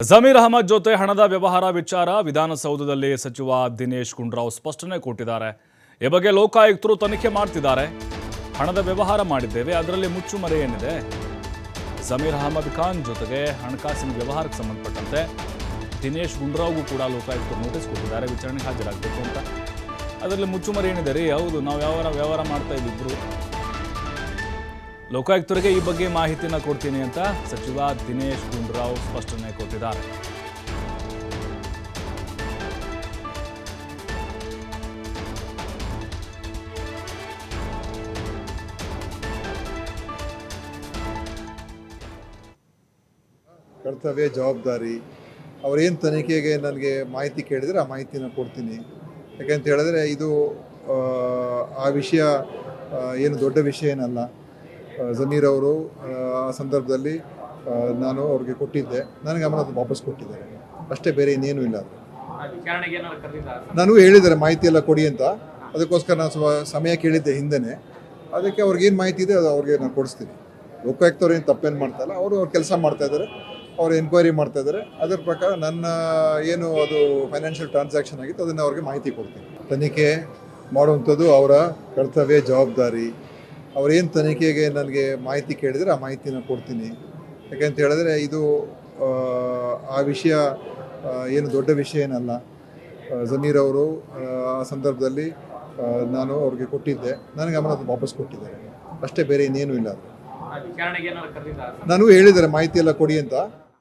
ಜಮೀರ್ ಅಹಮದ್ ಜೊತೆ ಹಣದ ವ್ಯವಹಾರ ವಿಚಾರ ವಿಧಾನಸೌಧದಲ್ಲಿ ಸಚಿವ ದಿನೇಶ್ ಗುಂಡೂರಾವ್ ಸ್ಪಷ್ಟನೆ ಕೊಟ್ಟಿದ್ದಾರೆ. ಈ ಬಗ್ಗೆ ಲೋಕಾಯುಕ್ತರು ತನಿಖೆ ಮಾಡ್ತಿದ್ದಾರೆ. ಹಣದ ವ್ಯವಹಾರ ಮಾಡಿದ್ದೇವೆ, ಅದರಲ್ಲಿ ಮುಚ್ಚುಮರೆ ಏನಿದೆ? ಜಮೀರ್ ಅಹಮದ್ ಖಾನ್ ಜೊತೆಗೆ ಹಣಕಾಸಿನ ವ್ಯವಹಾರಕ್ಕೆ ಸಂಬಂಧಪಟ್ಟಂತೆ ದಿನೇಶ್ ಗುಂಡೂರಾವ್ಗೂ ಕೂಡ ಲೋಕಾಯುಕ್ತರು ನೋಟಿಸ್ ಕೊಟ್ಟಿದ್ದಾರೆ, ವಿಚಾರಣೆಗೆ ಹಾಜರಾಗಬೇಕು ಅಂತ. ಅದರಲ್ಲಿ ಮುಚ್ಚುಮರೆ ಏನಿದೆ ರೀ? ಹೌದು, ನಾವು ವ್ಯವಹಾರ ಮಾಡ್ತಾ ಇದ್ದಿದ್ರು. ಲೋಕಾಯುಕ್ತರಿಗೆ ಈ ಬಗ್ಗೆ ಮಾಹಿತಿನ ಕೊಡ್ತೀನಿ ಅಂತ ಸಚಿವ ದಿನೇಶ್ ಗುಂಡೂರಾವ್ ಸ್ಪಷ್ಟನೆ ಕೊಟ್ಟಿದ್ದಾರೆ. ಕರ್ತವ್ಯ ಜವಾಬ್ದಾರಿ ಅವರೇನು ತನಿಖೆಗೆ ನನಗೆ ಮಾಹಿತಿ ಕೇಳಿದರೆ ಆ ಮಾಹಿತಿನ ಕೊಡ್ತೀನಿ. ಯಾಕೆಂತ ಹೇಳಿದ್ರೆ ಇದು ಆ ವಿಷಯ ಏನು ದೊಡ್ಡ ವಿಷಯ ಏನಲ್ಲ. ಜಮೀರ್ ಅವರು ಆ ಸಂದರ್ಭದಲ್ಲಿ ನಾನು ಅವ್ರಿಗೆ ಕೊಟ್ಟಿದ್ದೆ, ನನಗೆ ಅದು ವಾಪಸ್ ಕೊಟ್ಟಿದ್ದಾರೆ ಅಷ್ಟೇ, ಬೇರೆ ಇನ್ನೇನು ಇಲ್ಲ. ನಾನು ಹೇಳಿದ್ದಾರೆ ಮಾಹಿತಿ ಎಲ್ಲ ಕೊಡಿ ಅಂತ, ಅದಕ್ಕೋಸ್ಕರ ನಾನು ಸಮಯ ಕೇಳಿದ್ದೆ ಹಿಂದೆನೇ. ಅದಕ್ಕೆ ಅವ್ರಿಗೇನು ಮಾಹಿತಿ ಇದೆ ಅದು ಅವ್ರಿಗೆ ನಾನು ಕೊಡಿಸ್ತೀನಿ. ಲೋಕಾಯುಕ್ತವ್ರು ಏನು ತಪ್ಪೇನು ಮಾಡ್ತಾಯಿಲ್ಲ, ಅವ್ರ ಕೆಲಸ ಮಾಡ್ತಾಯಿದ್ದಾರೆ, ಅವ್ರು ಎನ್ಕ್ವೈರಿ ಮಾಡ್ತಾಯಿದ್ದಾರೆ. ಅದರ ಪ್ರಕಾರ ನನ್ನ ಏನು ಅದು ಫೈನಾನ್ಷಿಯಲ್ ಟ್ರಾನ್ಸಾಕ್ಷನ್ ಆಗಿತ್ತು ಅದನ್ನು ಅವ್ರಿಗೆ ಮಾಹಿತಿ ಕೊಡ್ತೀನಿ. ತನಿಖೆ ಮಾಡುವಂಥದ್ದು ಅವರ ಕರ್ತವ್ಯ ಜವಾಬ್ದಾರಿ. ಅವರೇನು ತನಿಖೆಗೆ ನನಗೆ ಮಾಹಿತಿ ಕೇಳಿದರೆ ಆ ಮಾಹಿತಿನ ಕೊಡ್ತೀನಿ. ಯಾಕೆಂತ ಹೇಳಿದ್ರೆ ಇದು ಆ ವಿಷಯ ಏನು ದೊಡ್ಡ ವಿಷಯ ಏನಲ್ಲ. ಜಮೀರ್ ಅವರು ಆ ಸಂದರ್ಭದಲ್ಲಿ ನಾನು ಅವ್ರಿಗೆ ಕೊಟ್ಟಿದ್ದೆ, ನನಗೆ ಅದು ವಾಪಸ್ ಕೊಟ್ಟಿದ್ದಾರೆ ಅಷ್ಟೇ, ಬೇರೆ ಇನ್ನೇನು ಇಲ್ಲ. ನಾನು ಹೇಳಿದ್ದಾರೆ ಮಾಹಿತಿ ಎಲ್ಲ ಕೊಡಿ ಅಂತ.